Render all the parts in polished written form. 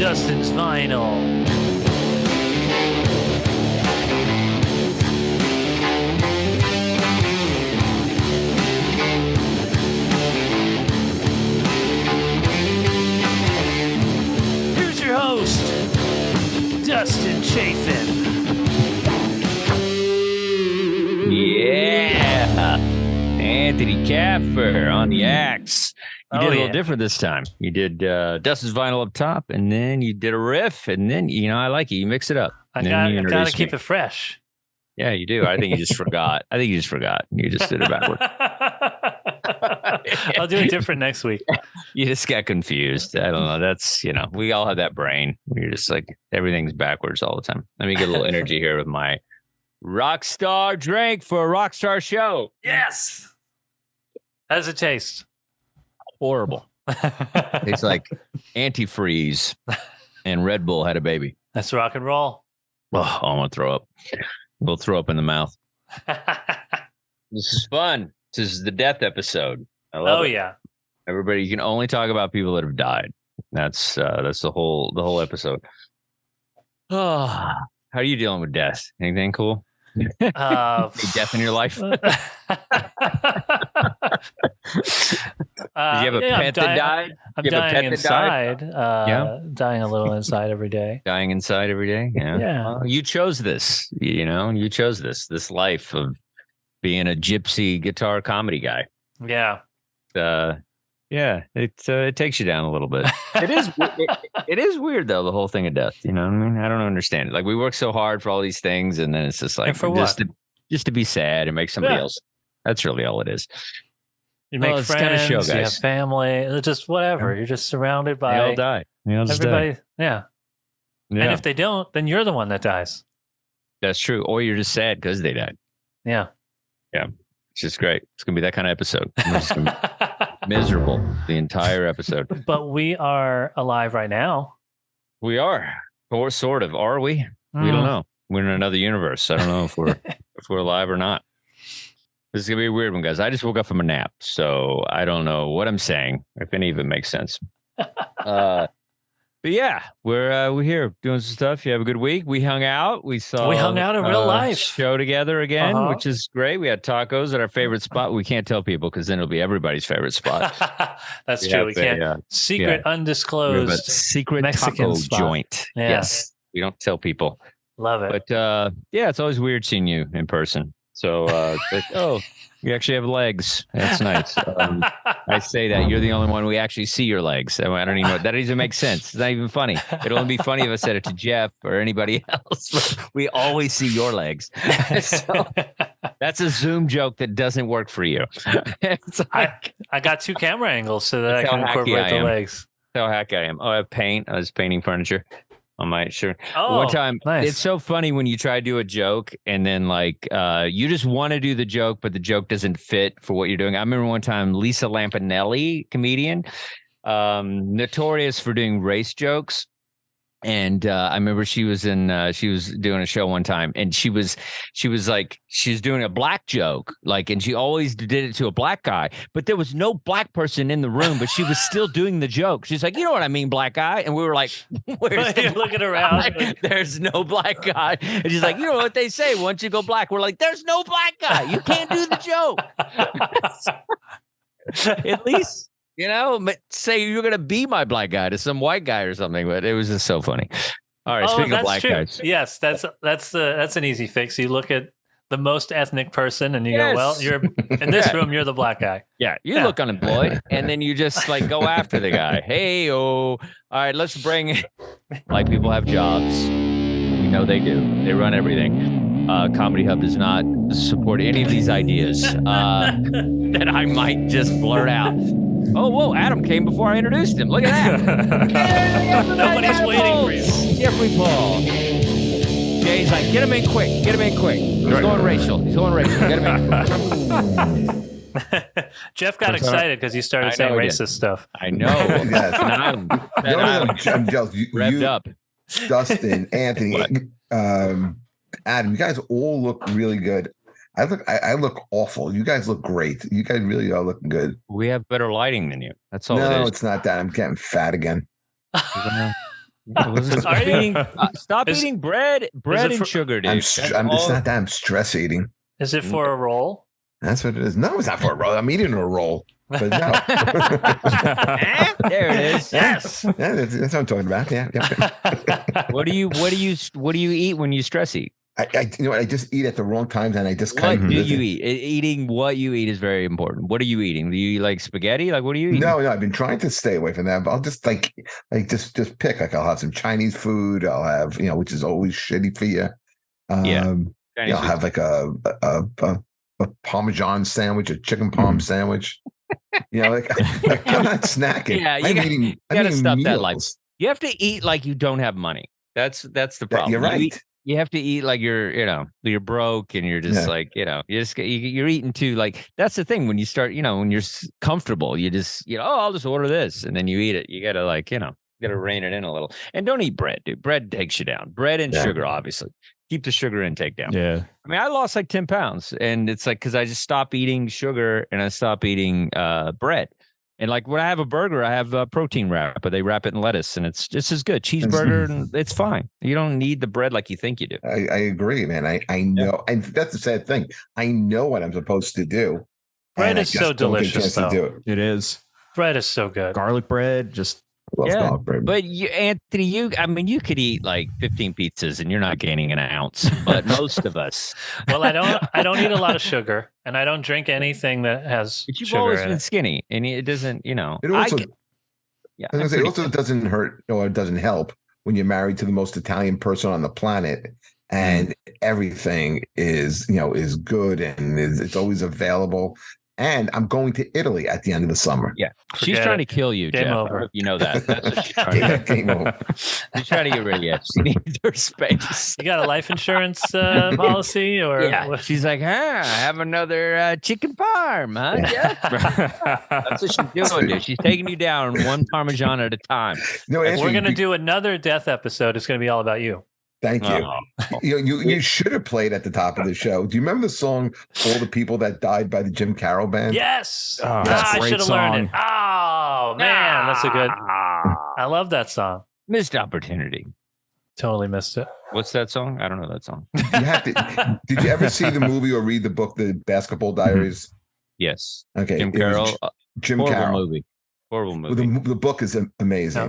Dustin's Vinyl. Here's your host, Dustin Chafin. Yeah, Anthony Kapfer on the axe. You did a little different this time. You did Dustin's Vinyl up top, and then you did a riff, and then, I like it. You mix it up. I got to keep it fresh. Yeah, you do. I think you just forgot. You just did it backward. I'll do it different next week. You just got confused. I don't know. That's, we all have that brain. We're just like, everything's backwards all the time. Let me get a little energy here with my Rockstar drink for a Rockstar show. Yes. How does it taste? Horrible. It's like antifreeze and Red Bull had a baby. That's rock and roll. Oh, I want to throw up. We'll throw up in the mouth. This is fun. This is the death episode. I love it. Yeah. Everybody, you can only talk about people that have died. That's the whole episode. Oh, how are you dealing with death? Anything cool? Any death in your life? Did you have a pet that died? I'm dying inside. Dying a little inside every day. Dying inside every day? Yeah. Well, you chose this, you chose this life of being a gypsy guitar comedy guy. Yeah. It takes you down a little bit. It is weird though, the whole thing of death. You know what I mean? I don't understand it. Like, we work so hard for all these things, and then it's just like, just to be sad and make somebody else. That's really all it is. You make friends, you have family, just whatever. You're just surrounded by. They all die. Everybody. Yeah. And if they don't, then you're the one that dies. That's true. Or you're just sad because they died. Yeah. Yeah. It's just great. It's going to be that kind of episode. Miserable the entire episode. But we are alive right now. We are. Or sort of. Are we? We don't know. We're in another universe. I don't know if we're alive or not. This is going to be a weird one, guys. I just woke up from a nap, so I don't know what I'm saying, if any of it makes sense. But yeah, we're here doing some stuff. You have a good week. We hung out. We hung out in real life. Show together again, which is great. We had tacos at our favorite spot. We can't tell people because then it'll be everybody's favorite spot. That's true. We can't. Secret, undisclosed secret Mexican taco spot. joint. Yeah. Yes, we don't tell people. Love it. But it's always weird seeing you in person. So, you actually have legs. That's nice. I say that you're the only one we actually see your legs. I don't even know. That doesn't make sense. It's not even funny. It'll only be funny if I said it to Jeff or anybody else. But we always see your legs. So that's a Zoom joke that doesn't work for you. I got two camera angles so that I can incorporate the legs. That's how hacky I am. Oh, I have paint. I was painting furniture on my shirt. Oh, one time, nice. It's so funny when you try to do a joke and then you just want to do the joke, but the joke doesn't fit for what you're doing. I remember one time Lisa Lampanelli, comedian, notorious for doing race jokes. And I remember she was doing a show one time, and she was doing a black joke, and she always did it to a black guy, but there was no black person in the room, but she was still doing the joke. She's like, you know what I mean, black guy? And we were like, where's the looking around? There's no black guy. And she's like, you know what they say, once you go black, we're like, there's no black guy. You can't do the joke. At least. Say you're going to be my black guy to some white guy or something, but it was just so funny. All right, speaking of black guys. Yes, that's an easy fix. You look at the most ethnic person and you go, well, you're in this room, you're the black guy. Yeah, you look unemployed, and then you just go after the guy. Hey, all right, let's bring Black people have jobs. We know they do. They run everything. ComedyHub does not support any of these ideas that I might just blurt out. Oh, whoa, Adam came before I introduced him. Look at that. Nobody's waiting for you. Jeffrey Paul. Jay's like, get him in quick. He's going racial. Get him in. Jeff got excited because you started saying racist stuff. I know. I'm jealous. Revved up. Dustin, Anthony, Adam, you guys all look really good. I look awful. You guys look great. You guys really are looking good. We have better lighting than you. That's all. No, it's not that. I'm getting fat again. Stop eating bread and sugar, dude. It's not that I'm stress eating. Is it for a roll? That's what it is. No, it's not for a roll. I'm eating a roll. But no. There it is. Yes. Yeah, that's what I'm talking about. Yeah. What do you eat when you stress eat? I just eat at the wrong times, and I just What do you eat? Eating what you eat is very important. What are you eating? Do you eat like spaghetti? Like what are you eating? No, I've been trying to stay away from that, but I'll just just pick. Like I'll have some Chinese food. I'll have which is always shitty for you. I'll have like a Parmesan sandwich, a chicken parm sandwich. Like I'm not snacking. Yeah, you gotta stop that life. You have to eat like you don't have money. That's the problem. You're right. You have to eat like you're broke and you're just you're eating too. Like that's the thing when you start, when you're comfortable, you just, I'll just order this and then you eat it. You gotta gotta rein it in a little and don't eat bread, dude. Bread takes you down. Bread and sugar, obviously. Keep the sugar intake down. Yeah. I mean, I lost like 10 pounds and it's like, cause I just stopped eating sugar and I stopped eating bread. And like when I have a burger, I have a protein wrap, but they wrap it in lettuce and it's just as good. Cheeseburger, and it's fine. You don't need the bread like you think you do. I agree, man. I know. And that's the sad thing. I know what I'm supposed to do. Bread is so delicious, though. It is. Bread is so good. Garlic bread, just... But Anthony, you could eat like 15 pizzas and you're not gaining an ounce. But most of us. Well, I don't eat a lot of sugar, and I don't drink anything that has. But you've sugar always in been it. skinny, and it doesn't. It also, it also doesn't hurt or it doesn't help when you're married to the most Italian person on the planet, and everything is good and it's always available. And I'm going to Italy at the end of the summer. Yeah. She's trying to kill you, Game Jeff. over. You know that. That's what she's trying to do. Game over. She's trying to get rid of you. She needs her space. You got a life insurance policy, or She's like, I have another chicken parm, huh? Jeff? That's what she's doing, dude. She's taking you down one Parmesan at a time. No, we're going to do another death episode. It's going to be all about you. Thank you. You should have played at the top of the show. Do you remember the song "All the People That Died" by the Jim Carroll Band? Yes. I should have learned it. Oh man, that's a good. I love that song. Missed opportunity. Totally missed it. What's that song? I don't know that song. You have to. Did you ever see the movie or read the book, The Basketball Diaries? Yes. Okay. Jim Carroll. Jim Carroll. Horrible movie. The book is amazing.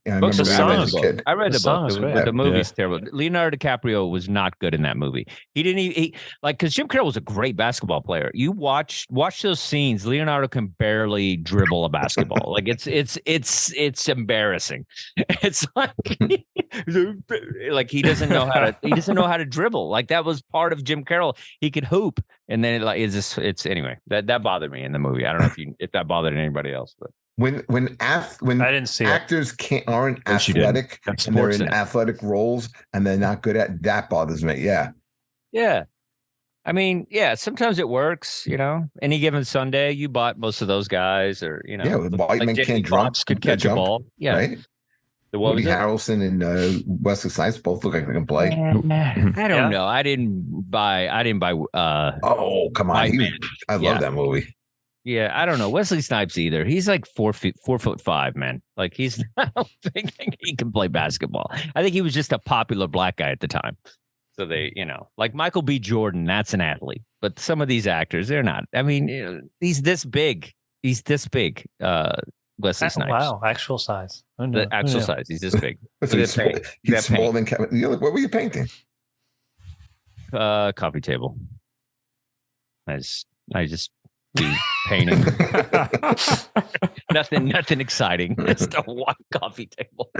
I Book's remember a reading it song. as a kid. I read the book. great. The movie's terrible. Leonardo DiCaprio was not good in that movie. He didn't even because Jim Carroll was a great basketball player. You watch those scenes. Leonardo can barely dribble a basketball. Like it's embarrassing. It's like he doesn't know how to dribble. Like that was part of Jim Carroll. He could hoop, and then it's anyway. That bothered me in the movie. I don't know if that bothered anybody else, but. When I didn't see actors aren't athletic and they're in athletic roles and they're not good at that bothers me. Yeah. I mean, sometimes it works, any given Sunday you bought most of those guys or, white men can't jump. Could catch a ball. Yeah. Right? Woody Harrelson and Wesley Snipes both look like they can play. I don't know. I didn't buy oh, come on. I love that movie. Yeah, I don't know Wesley Snipes either. He's like 4'5", man. Like I don't think he can play basketball. I think he was just a popular black guy at the time. So they, like Michael B. Jordan, that's an athlete. But some of these actors, they're not. I mean, he's this big. Wesley Snipes. Wow, actual size. The actual size. He's this big. He's smaller than Kevin. What were you painting? Coffee table. I just be painting. nothing exciting. Just a white coffee table.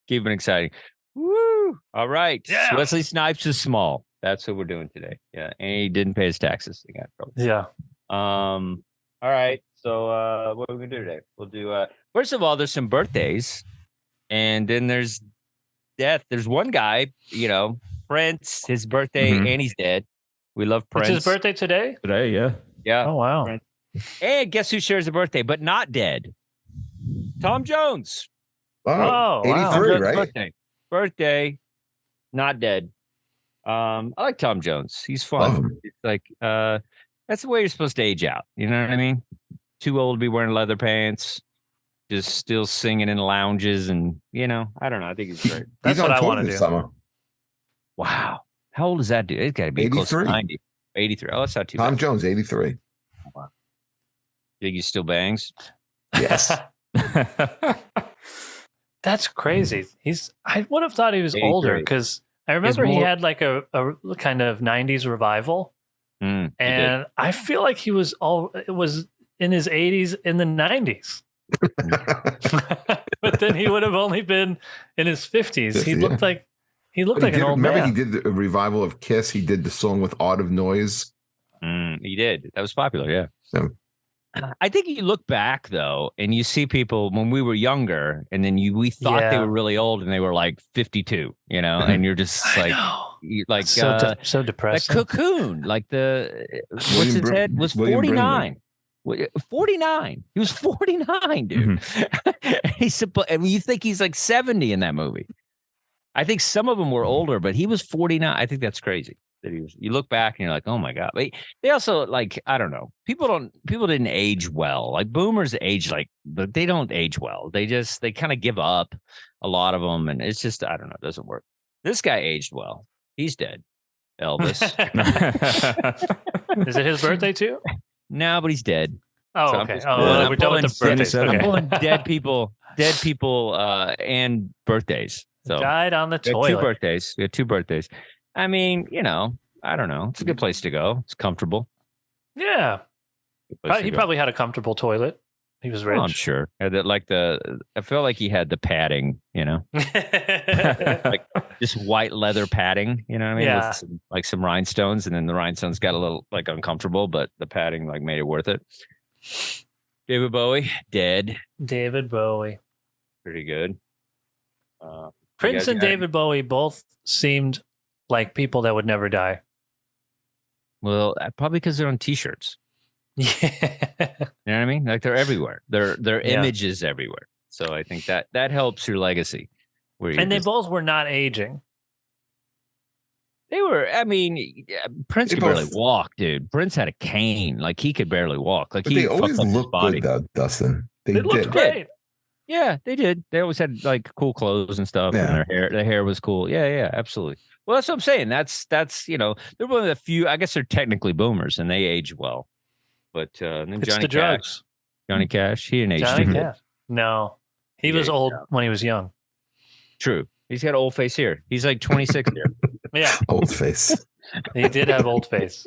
Keep it exciting. Woo! All right. Yeah. Wesley Snipes is small. That's what we're doing today. Yeah, and he didn't pay his taxes. He got trouble. Yeah. All right. So what are we gonna do today? We'll do. First of all, there's some birthdays, and then there's death. There's one guy, Prince. His birthday, and he's dead. We love Prince. It's his birthday today? Today, yeah. Yeah. Oh, wow. Prince. And guess who shares a birthday, but not dead? Tom Jones. Oh, 83, wow. right? Birthday, not dead. I like Tom Jones. He's fun. It's like, that's the way you're supposed to age out. You know what I mean? Too old to be wearing leather pants. just still singing in lounges, and I don't know. I think he's great. That's what I want to do. Summer. Wow, how old is that dude? It's got to be close to 90. 83. Oh, that's not too bad. Tom Jones, 83. Wow. Think he still bangs? Yes. That's crazy. I would have thought he was older, because I remember he had like a kind of 90s revival. And I feel like it was in his 80s in the 90s. But then he would have only been in his 50s. He looked like an old man. Remember, he did a revival of Kiss. He did the song with Art of Noise. He did. That was popular, yeah. So, I think you look back though, and you see people when we were younger, and then we thought they were really old, and they were like 52, and you're just like so depressing. Like Cocoon, like what's his head was 49. 49. He was 49, dude. Mm-hmm. And you think he's like 70 in that movie. I think some of them were older, but he was 49. I think that's crazy. That you look back and you're like, oh my God. But they also, like, I don't know. People didn't age well. Like boomers age but they don't age well. They kind of give up, a lot of them. And it's just, I don't know. It doesn't work. This guy aged well. He's dead. Elvis. Is it his birthday too? No, but he's dead. Oh, so okay. We're done with the birthdays. I'm pulling dead people, and birthdays. So died on the toilet. We had two birthdays. I mean, I don't know. It's a good place to go. It's comfortable. Yeah. He probably had a comfortable toilet. He was rich. Oh, I'm sure. I felt like he had the padding, like just white leather padding, you know what I mean? Yeah. With some rhinestones, and then the rhinestones got a little like uncomfortable, but the padding like made it worth it. David Bowie, dead. David Bowie. Pretty good. Prince and David Bowie both seemed like people that would never die. Well, probably because they're on T-shirts. Yeah. You know what I mean? Like they're everywhere. Their image is everywhere. So I think that helps your legacy. And they both were not aging. They were. I mean, Prince could barely walk, dude. Prince had a cane. Like he could barely walk. Like they always looked good, though, Dustin. They looked great. Yeah, they did. They always had like cool their hair was cool. Yeah, absolutely. Well, that's what I'm saying. That's they're one of the few. I guess they're technically boomers, and they age well. But then it's Johnny the Cash, drugs. Johnny Cash, he didn't age Johnny too Cash. good. No, he was old when he was young. True. He's got old face here. He's like 26 here. Yeah, old face. He did have old face.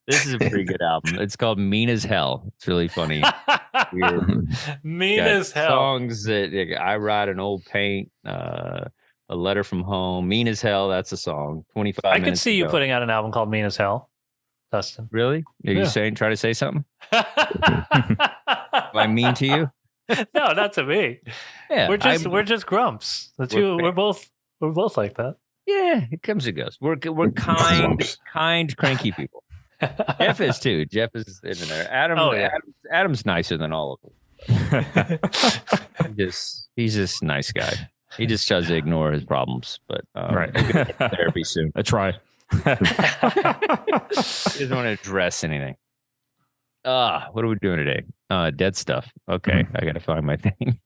This is a pretty good album. It's called Mean as Hell. It's really funny. Mean as Hell. Songs that I Ride an Old Paint, A Letter from Home. Mean as Hell. That's a song. 25 minutes. I could see you putting out an album called Mean as Hell, Dustin. Really? Are you trying to say something? Am I mean to you? No, not to me. Yeah, we're just grumps. The two we're both like that. Yeah, it comes and goes. We're kind, cranky people. Jeff is too. Jeff is in there. Adam's nicer than all of them. He's just a nice guy. He just tries to ignore his problems. But right, therapy soon. I try. He doesn't want to address anything. What are we doing today? Dead stuff. Okay, I gotta find my thing.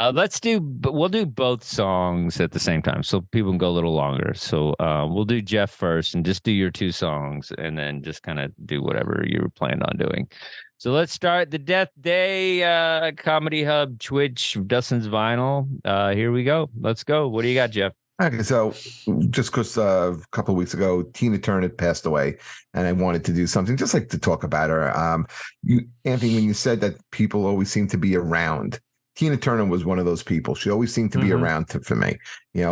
We'll do both songs at the same time, so people can go a little longer. So we'll do Jeff first, and just do your two songs, and then just kind of do whatever you were planned on doing. So let's start the Death Day Comedy Hub Twitch Dustin's Vinyl. Here we go. Let's go. What do you got, Jeff? Okay, so just because a couple of weeks ago, Tina Turner passed away, and I wanted to do something just like to talk about her. Anthony, when you said that people always seem to be around, Tina Turner was one of those people. She always seemed to be around for me,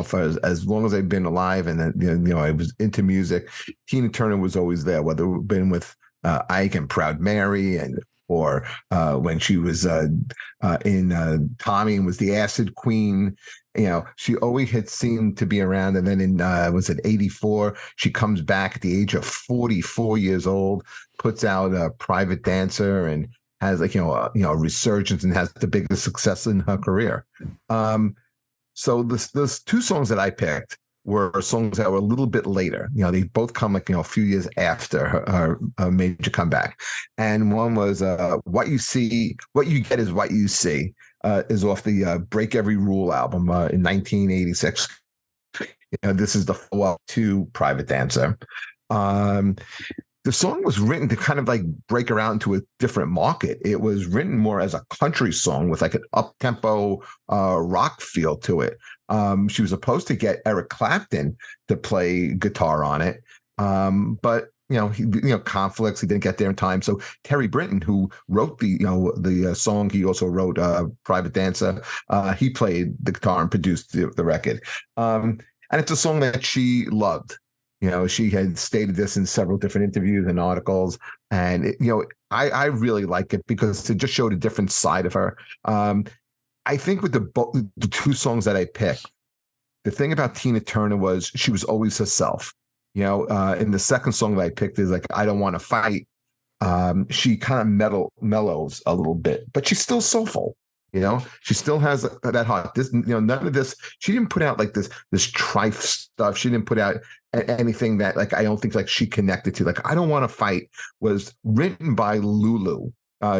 for as long as I've been alive, and then, I was into music. Tina Turner was always there, whether it been with Ike and Proud Mary, or when she was in Tommy and was the Acid Queen. She always had seemed to be around. And then in, was it 84? She comes back at the age of 44 years old, puts out a Private Dancer, and has a resurgence, and has the biggest success in her career. So this two songs that I picked were songs that were a little bit later. They both come like, a few years after her major comeback. And one was What You See, What You Get Is What You See, is off the Break Every Rule album in 1986. This is the follow-up to Private Dancer. The song was written to kind of like break around into a different market. It was written more as a country song with like an up-tempo rock feel to it. She was supposed to get Eric Clapton to play guitar on it, but conflicts. He didn't get there in time. So Terry Britton, who wrote the song, he also wrote Private Dancer. He played the guitar and produced the record. And it's a song that she loved. She had stated this in several different interviews and articles, and I really like it because it just showed a different side of her. I think with the two songs that I picked, the thing about Tina Turner was she was always herself. In the second song that I picked is like I Don't Want to Fight. She kind of mellows a little bit, but she's still soulful. She still has that heart. This, none of this. She didn't put out like this trife stuff. She didn't put out anything that like I don't think like she connected to. Like I Don't Want to Fight was written by Lulu.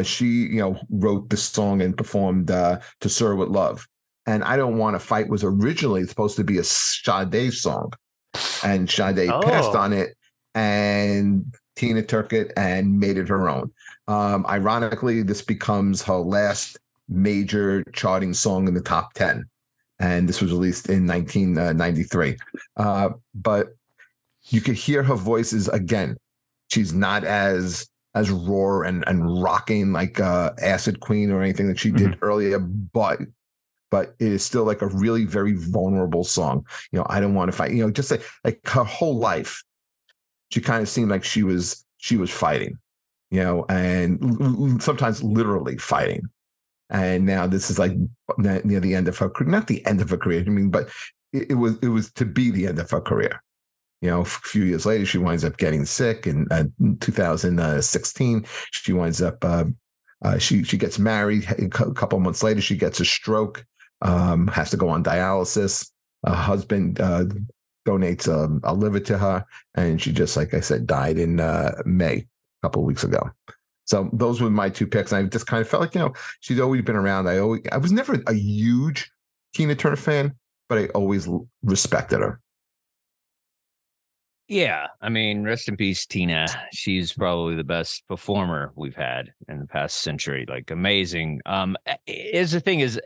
She wrote the song and performed To Sir With Love. And I Don't Want to Fight was originally supposed to be a Sade song, and Sade passed on it, and Tina took it and made it her own. Ironically, this becomes her last major charting song in the top 10, and this was released in 1993. But you could hear her voices again. She's not as raw and rocking like Acid Queen or anything that she did earlier, but it is still like a really very vulnerable song. I Don't Want to Fight. Just like her whole life, she kind of seemed like she was fighting, and sometimes literally fighting. And now this is like near the end of her career, not the end of her career. I mean, but it was to be the end of her career. A few years later, she winds up getting sick. In 2016, she winds up, she gets married. A couple of months later, she gets a stroke, has to go on dialysis. Her husband donates a liver to her. And she just, like I said, died in May, a couple of weeks ago. So those were my two picks. And I just kind of felt like, she's always been around. I was never a huge Tina Turner fan, but I always respected her. Yeah. I mean, rest in peace, Tina. She's probably the best performer we've had in the past century. Like amazing. The thing is,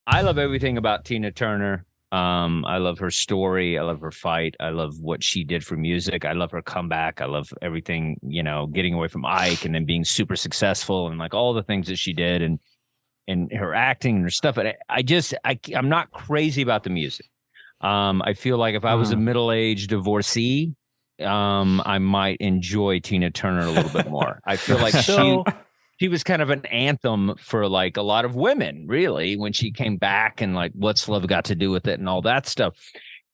I love everything about Tina Turner. I love her story. I love her fight. I love what she did for music. I love her comeback. I love everything, getting away from Ike and then being super successful and like all the things that she did and her acting and her stuff. And I'm not crazy about the music. I feel like if I was a middle-aged divorcee, I might enjoy Tina Turner a little bit more. I feel like she was kind of an anthem for like a lot of women, really, when she came back and like what's love got to do with it and all that stuff.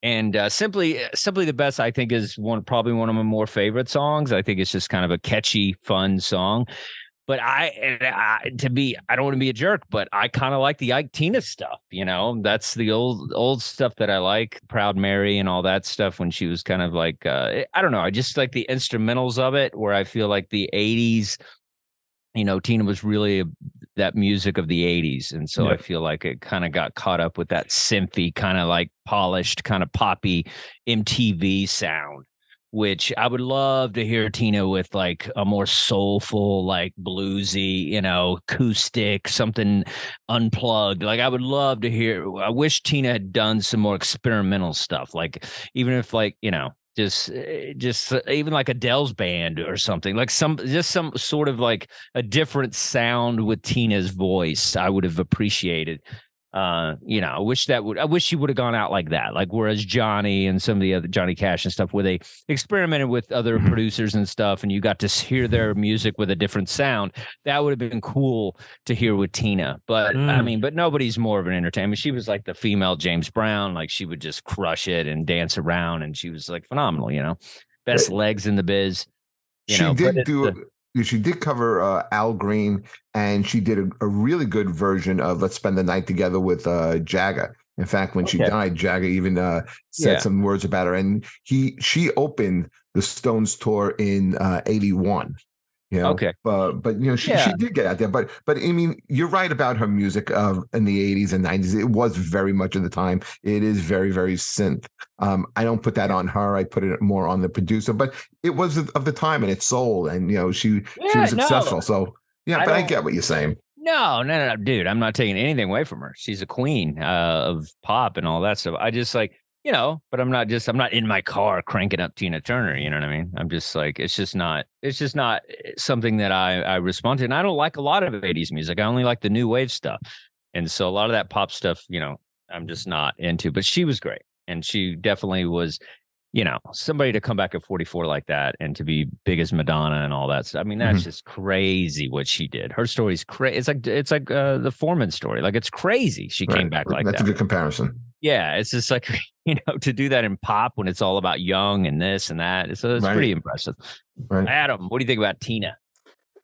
And simply the best, I think, is probably one of my more favorite songs. I think it's just kind of a catchy, fun song. But I don't want to be a jerk, but I kind of like the Ike Tina stuff. That's the old stuff that I like. Proud Mary and all that stuff when she was kind of like, I don't know. I just like the instrumentals of it, where I feel like the 80s, Tina was really that music of the 80s. And so I feel like it kind of got caught up with that synthy, kind of like polished, kind of poppy MTV sound, which I would love to hear Tina with like a more soulful, like bluesy, acoustic, something unplugged. Like I would love to hear, I wish Tina had done some more experimental stuff. Like even if like, just even like Adele's band or something, like some sort of like a different sound with Tina's voice, I would have appreciated. I wish she would have gone out like that. Like whereas Johnny and some of the other Johnny Cash and stuff, where they experimented with other producers and stuff, and you got to hear their music with a different sound. That would have been cool to hear with Tina. But I mean, but nobody's more of an entertainer. She was like the female James Brown. Like she would just crush it and dance around, and she was like phenomenal. Best legs in the biz. She did cover Al Green, and she did a really good version of "Let's Spend the Night Together" with Jagger. In fact, when she died, Jagger even said some words about her, and she opened the Stones tour in '81. You know, but you know, she did get out there. But I mean, you're right about her music in the '80s and '90s. It was very much of the time. It is very, very synth. I don't put that on her. I put it more on the producer. But it was of the time, and it sold. And you know, she was successful. So but I get what you're saying. No, dude. I'm not taking anything away from her. She's a queen of pop and all that stuff. I just like. You know, but I'm not in my car cranking up Tina Turner. You know what I mean? I'm just like, it's just not something that I respond to. And I don't like a lot of 80s music. I only like the new wave stuff. And so a lot of that pop stuff, you know, I'm just not into, but she was great. And she definitely was, you know, somebody to come back at 44 like that and to be big as Madonna and all that stuff. I mean, that's just crazy what she did. Her story's crazy. It's like the Foreman story. Like it's crazy. She came back like that. That's a good comparison. Yeah, it's just like, you know, to do that in pop when it's all about young and this and that. It's pretty impressive. Right. Adam, what do you think about Tina?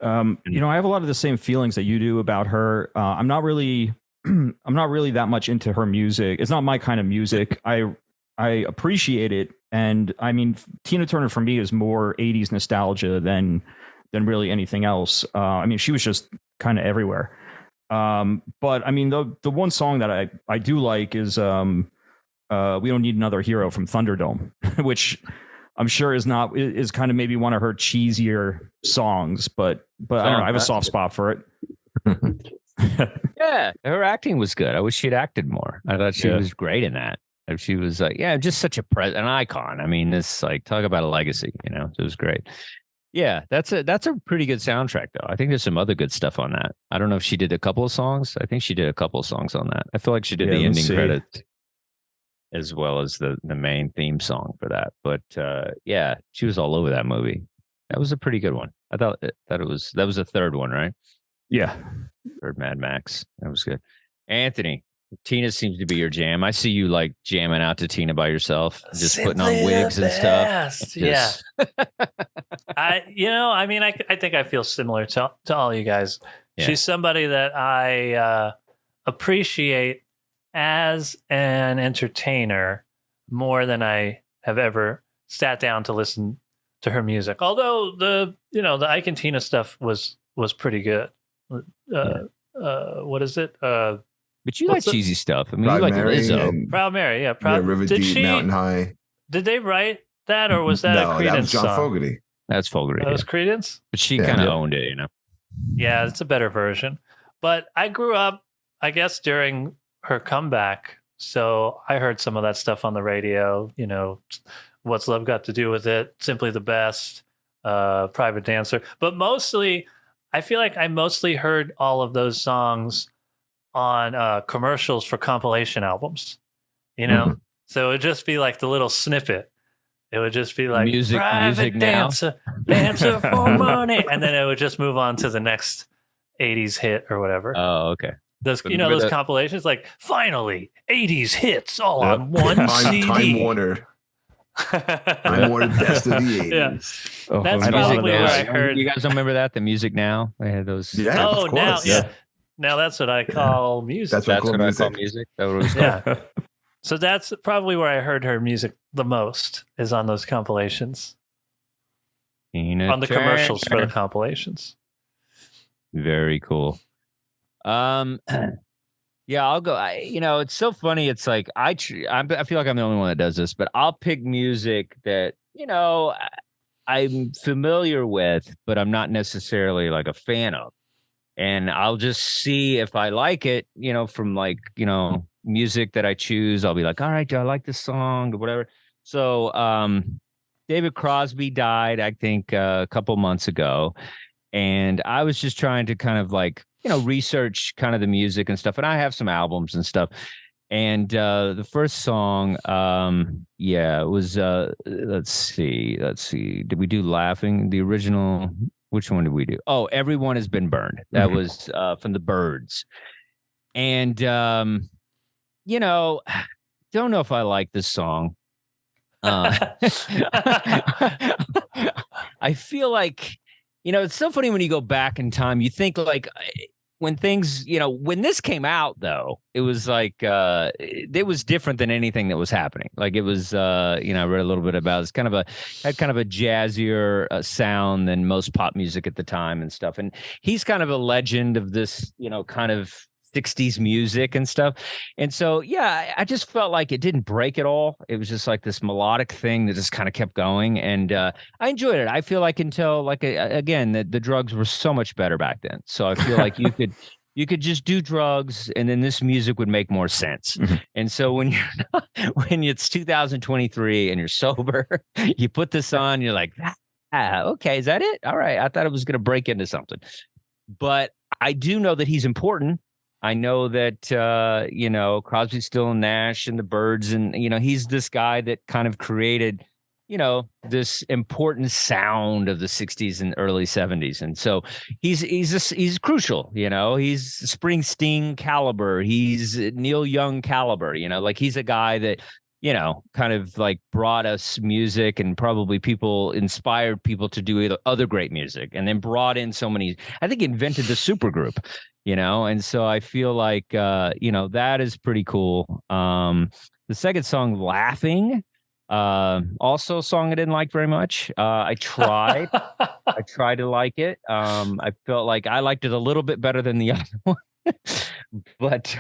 You know, I have a lot of the same feelings that you do about her. I'm not really that much into her music. It's not my kind of music. I appreciate it. And I mean, Tina Turner for me is more 80s nostalgia than really anything else. I mean, she was just kind of everywhere. But I mean, the one song that I do like is We Don't Need Another Hero from Thunderdome, which I'm sure is kind of maybe one of her cheesier songs, but I don't know, I have a soft spot for it. Yeah, her acting was good. I wish she'd acted more. I thought she was great in that. She was like, just such an icon. I mean, it's like, talk about a legacy, you know, it was great. Yeah, that's a pretty good soundtrack, though. I think there's some other good stuff on that. I don't know if she did a couple of songs. I think she did a couple of songs on that. I feel like she did the ending credits as well as the main theme song for that. But she was all over that movie. That was a pretty good one. I thought that was the third one, right? Yeah, third Mad Max. That was good. Anthony, Tina seems to be your jam. I see you like jamming out to Tina by yourself, just putting on wigs and stuff. Yeah. I think I feel similar to all you guys. Yeah. She's somebody that I appreciate as an entertainer more than I have ever sat down to listen to her music. Although the Ike and Tina stuff was pretty good. What is it? But you like cheesy stuff. I mean, you like Lizzo. Proud Mary, yeah. River Deep, Mountain High. Did they write that, or was that a Creedence that was John song? Fogerty. That's Fogerty. That was Creedence? But she kind of owned it, you know? Yeah, it's a better version. But I grew up, I guess, during her comeback. So I heard some of that stuff on the radio, you know, What's Love Got to Do with It, Simply the Best, Private Dancer. But mostly, I feel like I mostly heard all of those songs on commercials for compilation albums, you know? So it would just be like the little snippet. It would just be like music dancer for money. And then it would just move on to the next 80s hit or whatever. Oh, okay. Those compilations, like finally 80s hits all on one CD. Time Warner. Time Warner best of the 80s. Yeah. Oh, that's probably where I heard. You guys don't remember that? The Music Now? They had those. Yeah, oh, of course. Now that's what I call music. That's what I call music. That was called. So that's probably where I heard her music the most, is on those compilations. On the commercials for the compilations. Very cool. Yeah, I'll go. It's so funny. It's like I feel like I'm the only one that does this, but I'll pick music that, I'm familiar with, but I'm not necessarily like a fan of. And I'll just see if I like it, from music that I choose. I'll be like, all right, do I like this song or whatever? So David Crosby died, I think, a couple months ago. And I was just trying to kind of research kind of the music and stuff. And I have some albums and stuff. And the first song, it was, let's see. Did we do Laughing? The original, which one did we do? Oh, Everyone Has Been Burned. That was from the Byrds. And, don't know if I like this song. I feel like, it's so funny when you go back in time, you think when things, when this came out, though, it was like it was different than anything that was happening. Like it was, I read a little bit about it. Had kind of a jazzier sound than most pop music at the time and stuff. And he's kind of a legend of this, kind of 60s music and stuff. And so, yeah, I just felt like it didn't break at all. It was just like this melodic thing that just kind of kept going. And I enjoyed it. I feel like until again, the drugs were so much better back then. So I feel like you could just do drugs and then this music would make more sense. Mm-hmm. And so when it's 2023 and you're sober, you put this on, you're like, okay, is that it? All right. I thought it was going to break into something. But I do know that he's important. I know that, Crosby, Still, and Nash and the Byrds, and, he's this guy that kind of created, this important sound of the 60s and early 70s. And so he's crucial, he's Springsteen caliber. He's Neil Young caliber, like he's a guy that, kind of like brought us music and probably inspired people to do other great music, and then brought in so many, I think invented the supergroup. And so I feel like, that is pretty cool. The second song, Laughing, also a song I didn't like very much. I tried to like it. I felt like I liked it a little bit better than the other one. But,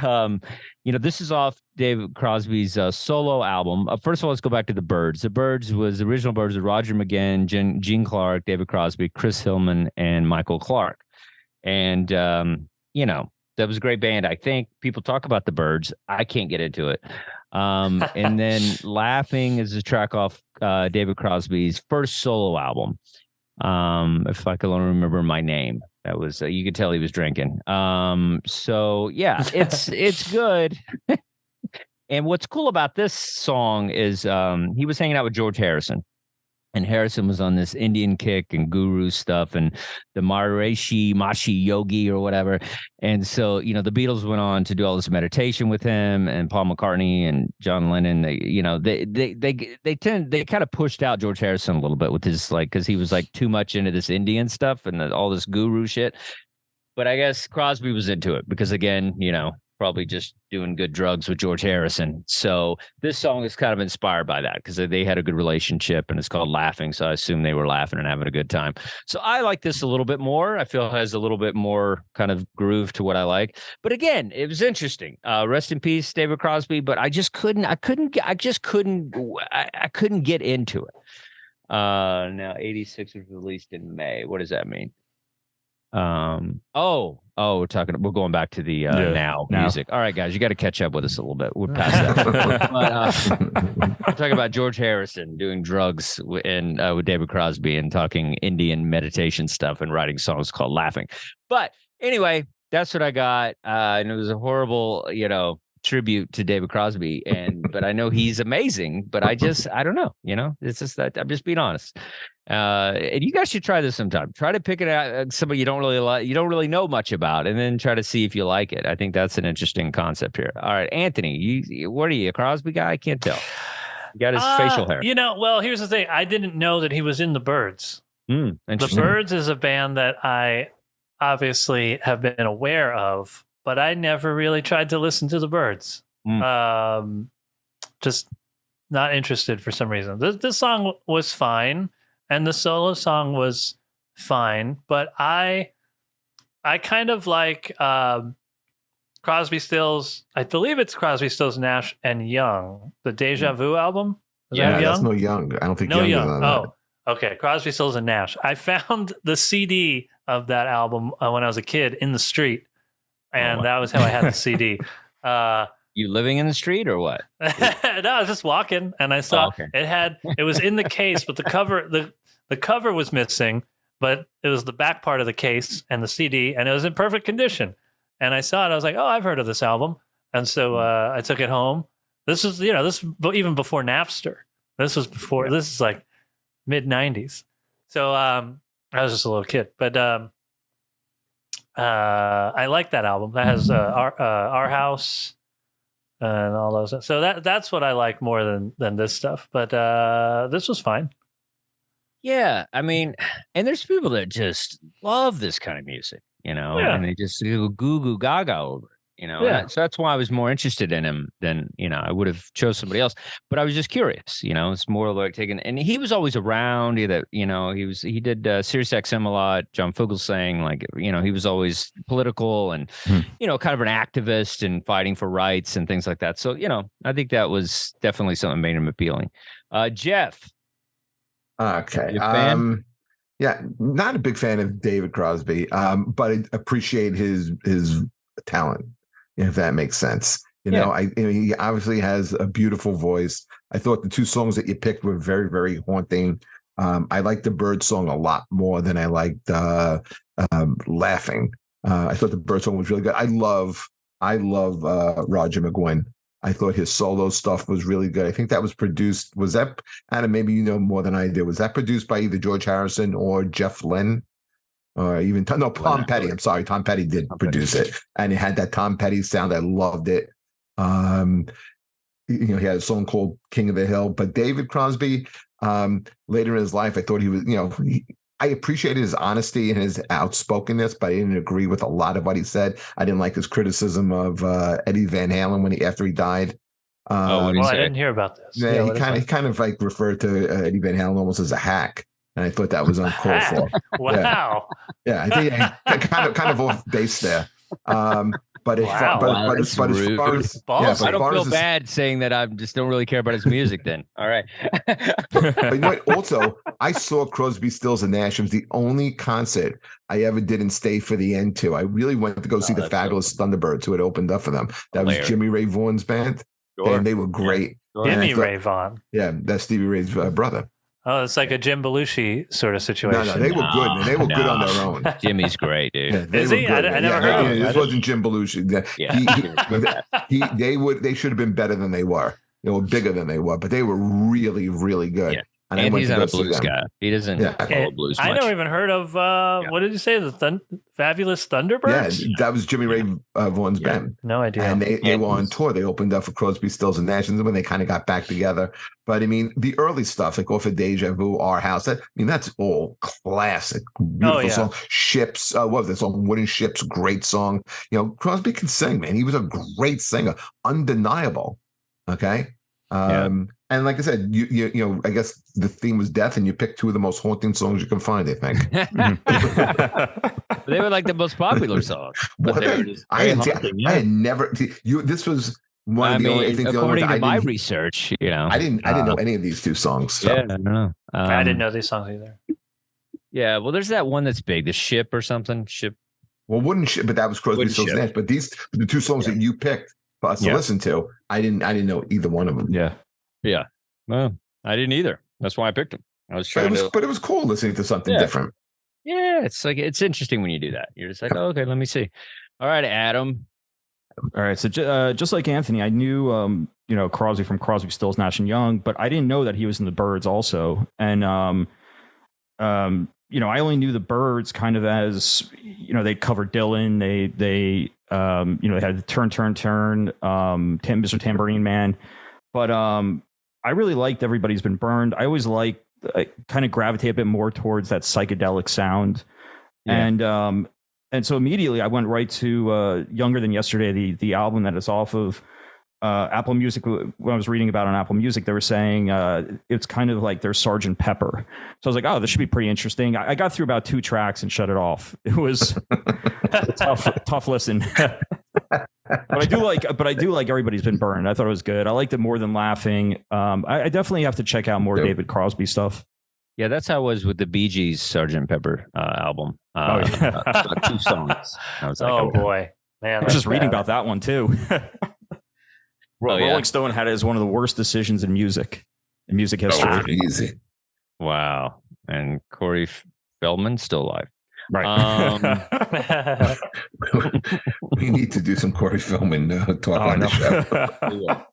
this is off David Crosby's solo album. First of all, let's go back to the Byrds. The original Byrds of Roger McGuinn, Gene Clark, David Crosby, Chris Hillman, and Michael Clark. And, that was a great band. I think people talk about the Byrds. I can't get into it. And then Laughing is a track off David Crosby's first solo album. If I can remember my name, that was you could tell he was drinking. So yeah, it's good. And what's cool about this song is he was hanging out with George Harrison. And Harrison was on this Indian kick and guru stuff and the Maharishi Mashi Yogi or whatever. And so, the Beatles went on to do all this meditation with him, and Paul McCartney and John Lennon. They kind of pushed out George Harrison a little bit with his because he was like too much into this Indian stuff and all this guru shit. But I guess Crosby was into it because, again, probably just doing good drugs with George Harrison. So this song is kind of inspired by that because they had a good relationship, and it's called Laughing. So I assume they were laughing and having a good time. So I like this a little bit more. I feel it has a little bit more kind of groove to what I like. But again, it was interesting. Rest in peace, David Crosby. But I couldn't get into it. Now 86 was released in May. What does that mean? We're going back to the now music. All right, guys, you got to catch up with us a little bit. We're past that. But, we're talking about George Harrison doing drugs with David Crosby and talking Indian meditation stuff and writing songs called Laughing. But anyway, that's what I got. And it was a horrible, tribute to David Crosby, but I know he's amazing. But I don't know. It's just that I'm just being honest. And you guys should try this sometime. Try to pick it out somebody you don't really know much about, and then try to see if you like it. I think that's an interesting concept here. All right, Anthony, what are you, a Crosby guy? I can't tell. You got his facial hair. Well, here's the thing. I didn't know that he was in the Byrds. The Byrds is a band that I obviously have been aware of, but I never really tried to listen to the Byrds. Just not interested for some reason. This song was fine. And the solo song was fine, but I kind of like Crosby, Stills. I believe it's Crosby, Stills, Nash and Young, the Deja Vu album. That's no Young. I don't think no Young. Oh, okay. Crosby, Stills, and Nash. I found the CD of that album when I was a kid in the street, and that was how I had the CD. You living in the street or what? No, I was just walking and I saw it was in the case, but the cover was missing, but it was the back part of the case and the CD, and it was in perfect condition. And I saw it. I was like, oh, I've heard of this album. And so I took it home. This is even before Napster. This is like mid 90s. So I was just a little kid, but I like that album. That has Our House and all those. So that's what I like more than this stuff. But this was fine. Yeah, I mean, and there's people that just love this kind of music. and they just go goo goo gaga over it. So that's why I was more interested in him than, I would have chose somebody else. But I was just curious, it's more like and he was always around. He did Sirius XM a lot. John Fugelsang, he was always political and, kind of an activist and fighting for rights and things like that. So, I think that was definitely something that made him appealing. Jeff. Okay. Yeah, not a big fan of David Crosby, but I appreciate his talent, if that makes sense. He obviously has a beautiful voice. I thought the two songs that you picked were very, very haunting. I liked the Bird song a lot more than I liked Laughing. I thought the Bird song was really good. I love Roger McGuinn. I thought his solo stuff was really good. I think that was produced. Was that, Adam, maybe you know more than I do. Was that produced by either George Harrison or Jeff Lynne? Or even Tom Petty. I'm sorry, Tom Petty did produce it, and it had that Tom Petty sound. I loved it. He had a song called "King of the Hill." But David Crosby, later in his life, I thought he was, I appreciated his honesty and his outspokenness, but I didn't agree with a lot of what he said. I didn't like his criticism of Eddie Van Halen after he died. I didn't hear about this. Yeah, he kind of like referred to Eddie Van Halen almost as a hack. And I thought that was uncalled for. Wow. Yeah, I think kind of off base there. But as far as I don't feel bad saying that I just don't really care about his music. Then, all right. But also, I saw Crosby, Stills, and Nash. It was the only concert I ever didn't stay for the end to. I really went to go see the Fabulous Thunderbirds, who had opened up for them. That was Jimmy Ray Vaughan's band, and they were great. Jimmy Ray Vaughan. Yeah, that's Stevie Ray's brother. Oh, it's like a Jim Belushi sort of situation. No, they were good. And they were good on their own. Jimmy's great, dude. Yeah, Is he? I never heard of him. This wasn't Jim Belushi. They should have been better than they were. They were bigger than they were, but they were really, really good. Yeah. And he's not a blues guy. He doesn't follow blues much. I never even heard of, what did you say? The Fabulous Thunderbirds? Yeah, that was Jimmy Ray Vaughan's band. No idea. And they were on tour. They opened up for Crosby, Stills, and Nash, and when they kind of got back together. But I mean, the early stuff, like off of Deja Vu, Our House, that's all classic. Beautiful song. Ships, what was that song? Wooden Ships, great song. Crosby can sing, man. He was a great singer, undeniable. Okay. And like I said, you I guess the theme was death, and you picked two of the most haunting songs you can find, I think. They were like the most popular songs. I had never. This was one of the only. I think according to my research, I didn't know any of these two songs. So. Yeah, I don't know. I didn't know these songs either. Yeah, well, there's that one that's big, the Ship or something. Ship. Well, Wooden Ship, but that was Crosby, Stills, Nash. But the two songs that you picked for us to listen to, I didn't know either one of them. Yeah. Well, I didn't either. That's why I picked them. I was trying but it was cool listening to something different. Yeah, it's interesting when you do that. You're just like, okay, let me see. All right, Adam. All right, so just like Anthony, I knew Crosby from Crosby, Stills, Nash and Young, but I didn't know that he was in the Byrds also. And I only knew the Byrds kind of as they covered Dylan. They had the Turn, Mr. Tambourine Man. But I really liked Everybody's Been Burned. I always kind of gravitate a bit more towards that psychedelic sound. Yeah. And so immediately I went right to Younger Than Yesterday, the album that is off of Apple Music. When I was reading about it on Apple Music, they were saying it's kind of like their Sgt. Pepper. So I was like, oh, this should be pretty interesting. I got through about 2 tracks and shut it off. It was a tough listen. But I do like Everybody's Been Burned. I thought it was good. I liked it more than Laughing. I definitely have to check out more David Crosby stuff. Yeah, that's how it was with the Bee Gees' Sgt. Pepper album. 2 songs. I was like, boy, man! I was just reading about that one too. Rolling Stone had it as one of the worst decisions in music history. Easy. Wow. And Corey Feldman's still alive. Right. We need to do some Corey Feldman talk on the show.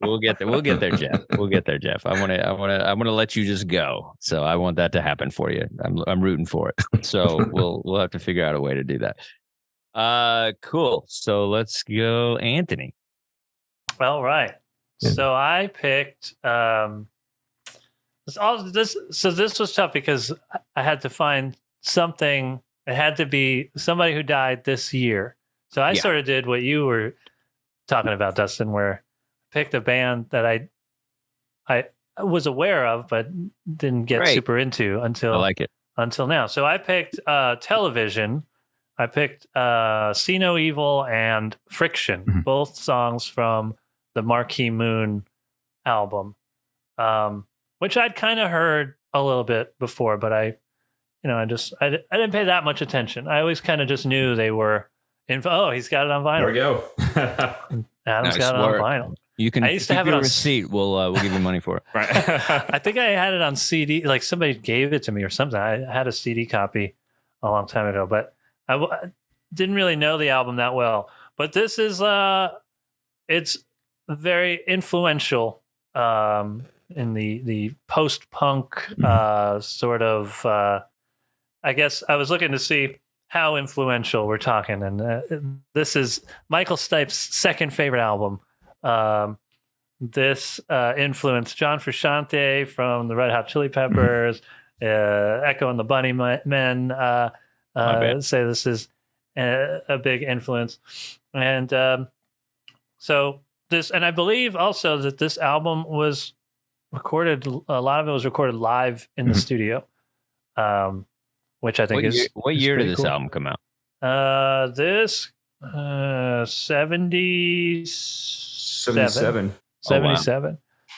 We'll get there. We'll get there, Jeff. We'll get there, Jeff. I want to let you just go. So I want that to happen for you. I'm rooting for it. So we'll have to figure out a way to do that. Cool. So let's go, Anthony. All right. Yeah. So I picked this was tough because I had to find something it had to be somebody who died this year. So I sort of did what you were talking about, Dustin, where I picked a band that I was aware of, but didn't get super into until now. So I picked Television. I picked See No Evil and Friction, both songs from the Marquee Moon album, which I'd kind of heard a little bit before, but I didn't pay that much attention. I always kind of just knew they were he's got it on vinyl. There we go. Adam's got it on vinyl. You can. I used to have it on receipt. We'll give you money for it. Right. I think I had it on CD. Like somebody gave it to me or something. I had a CD copy a long time ago, but I didn't really know the album that well. But this is it's very influential in the post-punk sort of. I guess I was looking to see how influential we're talking, and this is Michael Stipe's second favorite album. This influenced John Frusciante from the Red Hot Chili Peppers, Echo and the Bunnymen say this is a big influence. And so this, and I believe also that this album was recorded, a lot of it was recorded live in the studio, which I think what year did this album come out? This 77. Oh, wow.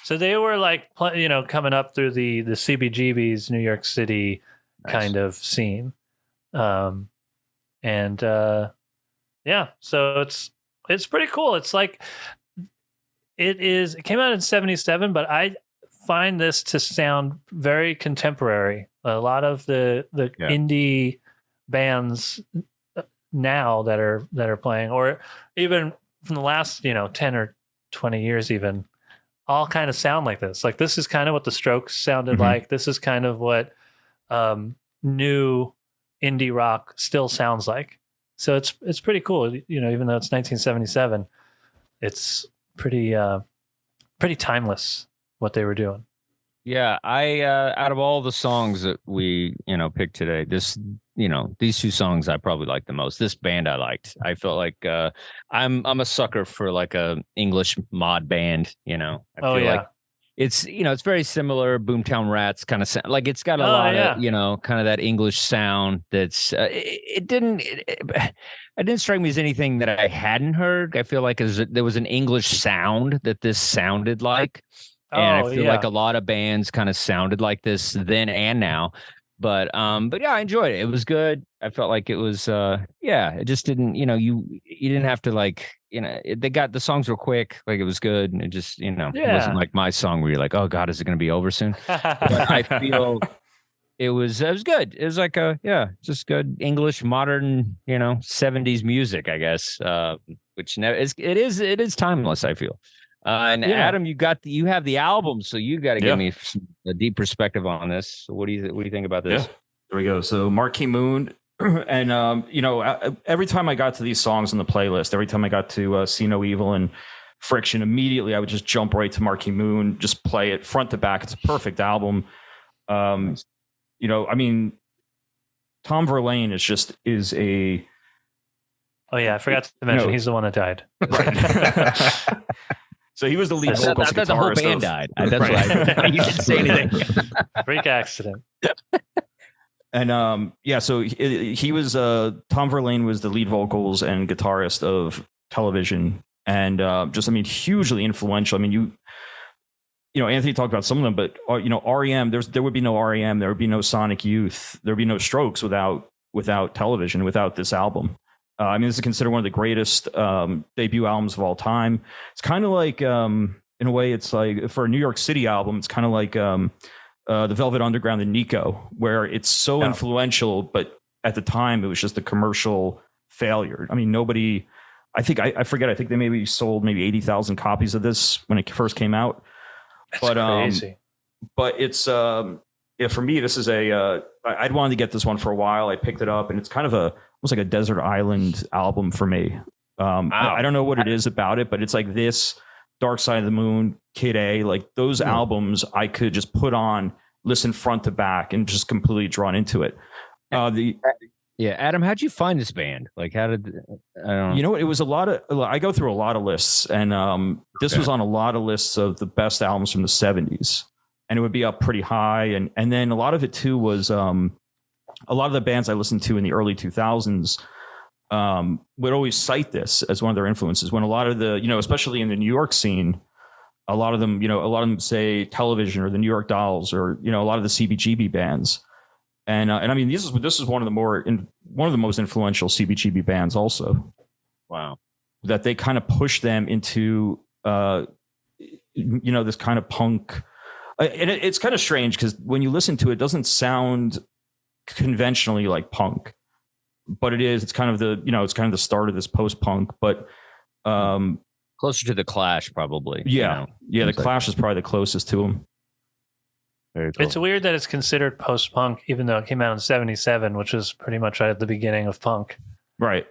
So they were like, coming up through the CBGB's New York City kind of scene. So it's pretty cool. It's like, it came out in 77, but I find this to sound very contemporary. A lot of the indie bands now that are playing, or even from the last 10 or 20 years even, all kind of sound like this. Like this is kind of what the Strokes sounded like. This is kind of what new indie rock still sounds like. So it's pretty cool. Even though it's 1977, it's pretty timeless what they were doing. Yeah, I out of all the songs that we picked today, these two songs I probably liked the most. This band I liked. I felt like I'm a sucker for like a English mod band. I feel like it's it's very similar. Boomtown Rats kind of sound like it's got a lot of kind of that English sound. That's it didn't strike me as anything that I hadn't heard. I feel like there was an English sound that this sounded like. And I feel like a lot of bands kind of sounded like this then and now, but yeah, I enjoyed it. It was good. I felt like it was, it just didn't, you didn't have to the songs were quick, like it was good. And it just, it wasn't like my song where you're like, oh God, is it going to be over soon? But I feel it was good. It was like just good English, modern, 70s music, I guess, which it is timeless, I feel. Adam, you have the album, so you got to give me a deep perspective on this. So what do you think about this? Yeah. There we go. So Marquee Moon, and every time I got to these songs on the playlist, every time I got to See No Evil and Friction, immediately I would just jump right to Marquee Moon, just play it front to back. It's a perfect album. Tom Verlaine is a. Oh yeah, I forgot to mention he's the one that died. Right. So he was the lead vocalist. The whole band died. That's why you didn't say anything. Freak accident. And so he was Tom Verlaine was the lead vocals and guitarist of Television, and hugely influential. I mean, Anthony talked about some of them, but REM. There would be no REM. There would be no Sonic Youth. There would be no Strokes without Television. Without this album. This is considered one of the greatest debut albums of all time. It's kind of like, in a way, it's like for a New York City album, it's kind of like the Velvet Underground and Nico, where it's so influential, but at the time it was just a commercial failure. I mean, I think they maybe sold 80,000 copies of this when it first came out. That's crazy. But it's for me, this is I'd wanted to get this one for a while. I picked it up, and it's kind of almost like a desert island album for me. I don't know what it is about it, but it's like this, Dark Side of the Moon, Kid A, like those albums I could just put on, listen front to back, and just completely drawn into it. Yeah, Adam, how'd you find this band? Like, how did I don't know. You know what? It was I go through a lot of lists, and this was on a lot of lists of the best albums from the 70s, and it would be up pretty high, and then a lot of it too was a lot of the bands I listened to in the early 2000s would always cite this as one of their influences. When a lot of the, especially in the New York scene, a lot of them say Television or the New York Dolls or a lot of the CBGB bands. And I mean, this is one of the most influential CBGB bands also. Wow. That they kind of push them into, this kind of punk. And it's kind of strange because when you listen to it, it doesn't sound conventionally like punk, but it is. It's kind of the start of this post-punk, but closer to the Clash, probably. Yeah, the Clash is probably the closest to them. Very cool. It's weird that it's considered post-punk, even though it came out in '77, which was pretty much right at the beginning of punk. Right.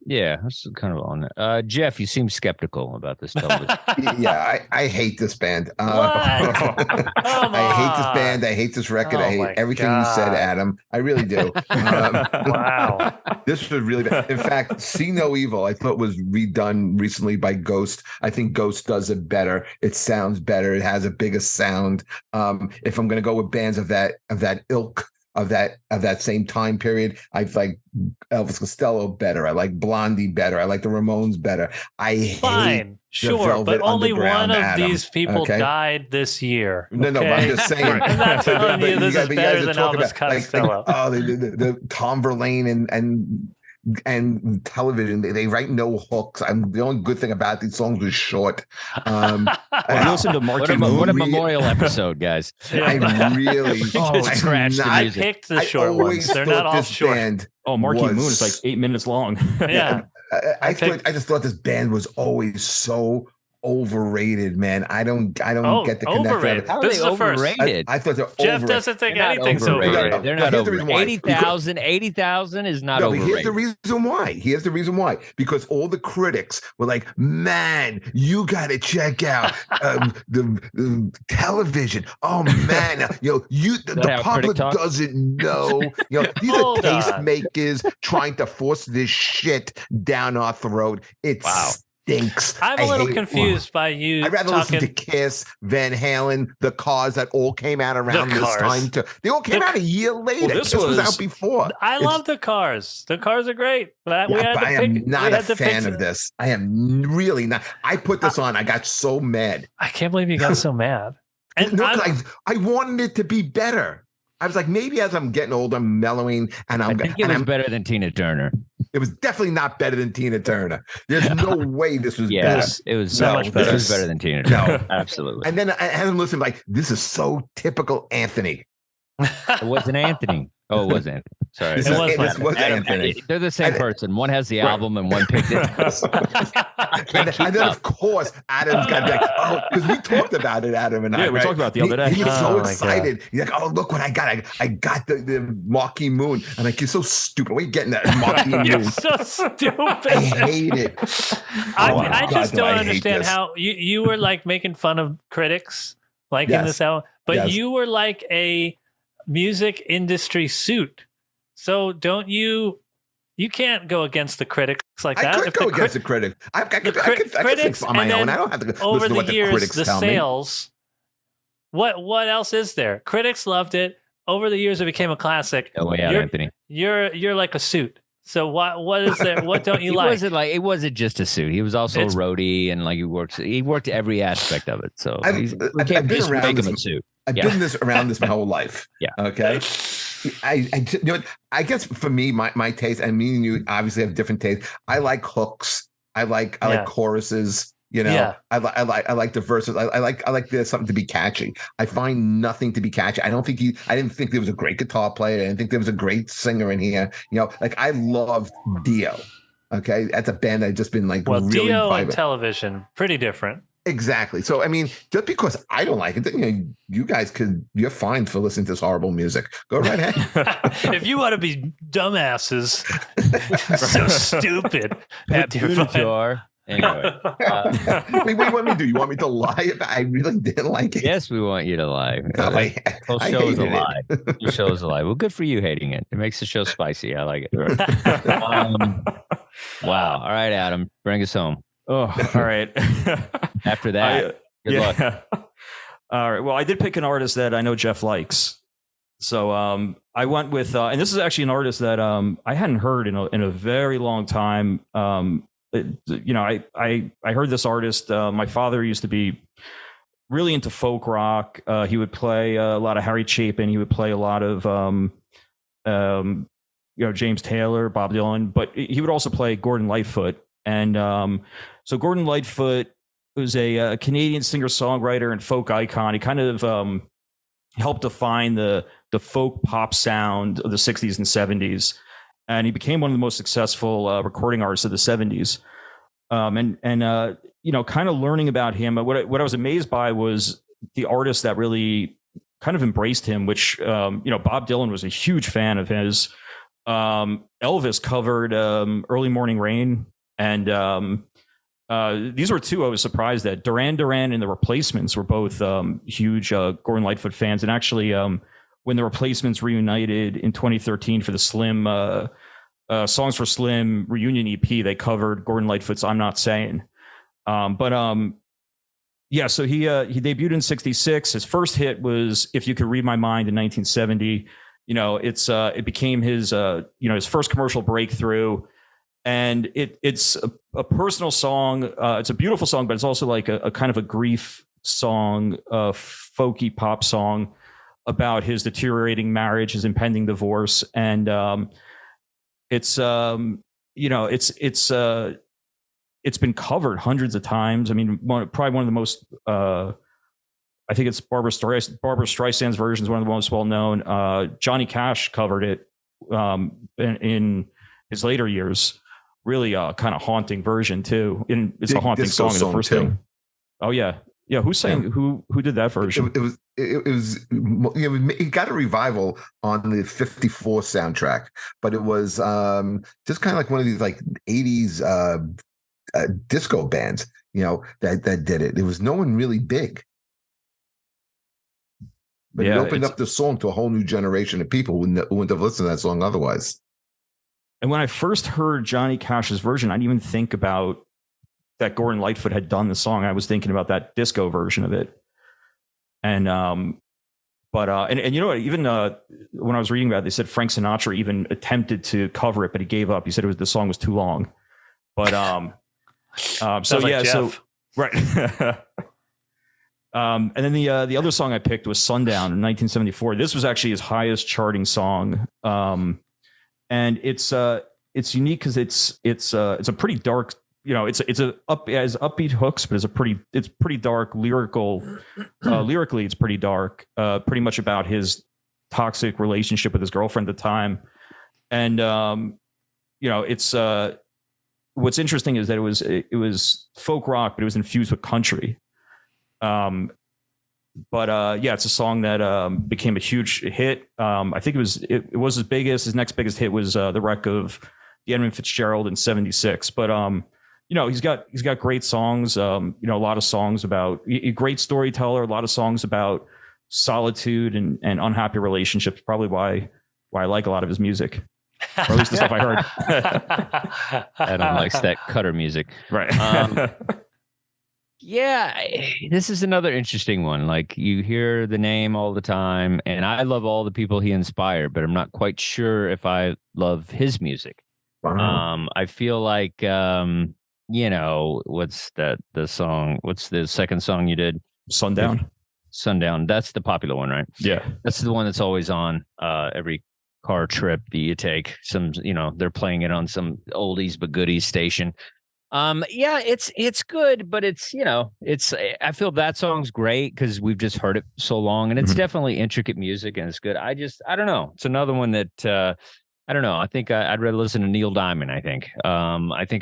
Yeah, that's kind of on it. Jeff, you seem skeptical about this television. Yeah, I hate this band. What? I hate this band. I hate this record. I hate everything you said, Adam. I really do. Wow. This was really bad. In fact, See No Evil, I thought was redone recently by Ghost. I think Ghost does it better. It sounds better. It has a bigger sound. If I'm going to go with bands of that ilk, of that same time period, I like Elvis Costello better. I like Blondie better. I like the Ramones better. Fine, sure, but only one of these people died this year. Okay? No, but I'm just saying. I'm not telling you this is better than Elvis Costello. The Tom Verlaine and Television, they write no hooks. The only good thing about these songs was short. You listen to Marky Moon. What a memorial episode, guys. I really I picked the short ones. They're not all short. Marky Moon is like 8 minutes long. Yeah. I just thought this band was always so overrated, man. I don't get the connection. Overrated. How are they overrated? I thought they're Jeff doesn't think anything's overrated. They're not overrated. 80,000 is not overrated. But here's the reason why. Because all the critics were like, man, you got to check out the Television. Oh man, the public doesn't know. These are tastemakers trying to force this shit down our throat. Stinks. I'm a little confused by you. I'd rather listen to Kiss, Van Halen, The Cars that all came out around this time. They all came out a year later. Well, this was out before. I love The Cars. The Cars are great. But I am not a fan of this. I am really not. I put this on. I got so mad. I can't believe you got so mad. And I wanted it to be better. I was like, maybe as I'm getting older, I'm mellowing, and I think it was better than Tina Turner. It was definitely not better than Tina Turner. There's no way this was better. It was so much better. It was better than Tina Turner. No, absolutely. And then I had him listen like, this is so typical Anthony. It wasn't Anthony. Oh, it was Anthony. Sorry. This was Anthony. They're the same person. One has the album and one picked it. and then, of course, Adam's got like, because we talked about it, Adam and I. Yeah, we talked about it the other day. He's so excited. He's like, oh, look what I got. I got the Marquee Moon. I'm like, you're so stupid. Where are you getting that Marquee Moon? You're so stupid. I hate it. I just don't understand how you were like making fun of critics in this album, but you were like a music industry suit. So don't you can't go against the critics like that. I could go against the critics. I could think on my own. I don't have to over listen to what the years, the critics tell sales, me. What else is there? Critics loved it. Over the years, it became a classic. No way out, Anthony. You're like a suit. So what is there? What don't you like? It wasn't just a suit. He was also a roadie, and like he worked every aspect of it. So I've been around him a suit. I've been around this my whole life. Yeah. Okay. I guess for me, my taste, and me and you obviously have different tastes. I like hooks. I like choruses. I like the verses. I like there's something to be catchy. I find nothing to be catchy. I didn't think there was a great guitar player. I didn't think there was a great singer in here. Like I loved Dio. Okay. That's a band I've just been like, really Dio and Television, pretty different. Exactly. So, I mean, just because I don't like it, you guys you're fine for listening to this horrible music. Go right ahead. If you want to be dumbasses, so stupid. Pep Guitar Anyway, what do you want me to do? You want me to lie about? I really didn't like it. Yes, we want you to lie. God, Whole show is a lie. The show is a lie. Well, good for you hating it. It makes the show spicy. I like it. Wow. All right, Adam, bring us home. Oh, all right. After that, good luck. All right. Well, I did pick an artist that I know Jeff likes. So I went with, and this is actually an artist that I hadn't heard in a very long time. I heard this artist. My father used to be really into folk rock. He would play a lot of Harry Chapin. He would play a lot of James Taylor, Bob Dylan, but he would also play Gordon Lightfoot. And so Gordon Lightfoot was a Canadian singer-songwriter and folk icon. He kind of helped define the folk pop sound of the 60s and 70s. And he became one of the most successful recording artists of the 70s. Kind of learning about him, what I was amazed by was the artists that really kind of embraced him, which, Bob Dylan was a huge fan of his. Elvis covered Early Morning Rain. And these were two I was surprised at. Duran Duran and the Replacements were both huge Gordon Lightfoot fans. And actually, when the Replacements reunited in 2013 for the Slim Songs for Slim reunion EP, they covered Gordon Lightfoot's "I'm Not Saying." So he debuted in '66. His first hit was "If You Could Read My Mind" in 1970. It became his his first commercial breakthrough. And it's a personal song. It's a beautiful song, but it's also like a kind of a grief song, a folky pop song about his deteriorating marriage, his impending divorce. And it's been covered hundreds of times. I mean, probably one of the most, I think it's Barbara Streisand's version is one of the most well-known. Johnny Cash covered it in his later years. Really kind of haunting version too. It's a haunting song in the first thing. Oh yeah. Who sang? Who did that version? It got a revival on the '54 soundtrack, but it was just kind of like one of these like '80s disco bands, that did it. There was no one really big, but it opened up the song to a whole new generation of people who wouldn't have listened to that song otherwise. And when I first heard Johnny Cash's version, I didn't even think about that Gordon Lightfoot had done the song. I was thinking about that disco version of it. And you know what? Even when I was reading about it, they said Frank Sinatra even attempted to cover it, but he gave up. He said the song was too long. But right. And then the other song I picked was Sundown in 1974. This was actually his highest charting song. And it's unique because it's a pretty dark, has upbeat hooks, but it's pretty dark lyrically it's pretty dark, pretty much about his toxic relationship with his girlfriend at the time. And it's what's interesting is that it was folk rock, but it was infused with country. It's a song that became a huge hit. I think it was his biggest. His next biggest hit was The Wreck of the Edmund Fitzgerald in '76. But he's got great songs. A lot of songs about a great storyteller. A lot of songs about solitude and unhappy relationships. Probably why I like a lot of his music, or at least the stuff I heard. Adam likes that Cutter music, right? Yeah, this is another interesting one. Like, you hear the name all the time, and I love all the people he inspired, but I'm not quite sure if I love his music. Wow. I feel like, what's the song? What's the second song you did? Sundown. That's the popular one, right? Yeah. That's the one that's always on every car trip that you take. They're playing it on some oldies but goodies station. It's good, but I feel that song's great because we've just heard it so long, and it's definitely intricate music and it's good. I don't know. It's another one that I don't know. I think I'd rather listen to Neil Diamond. I think I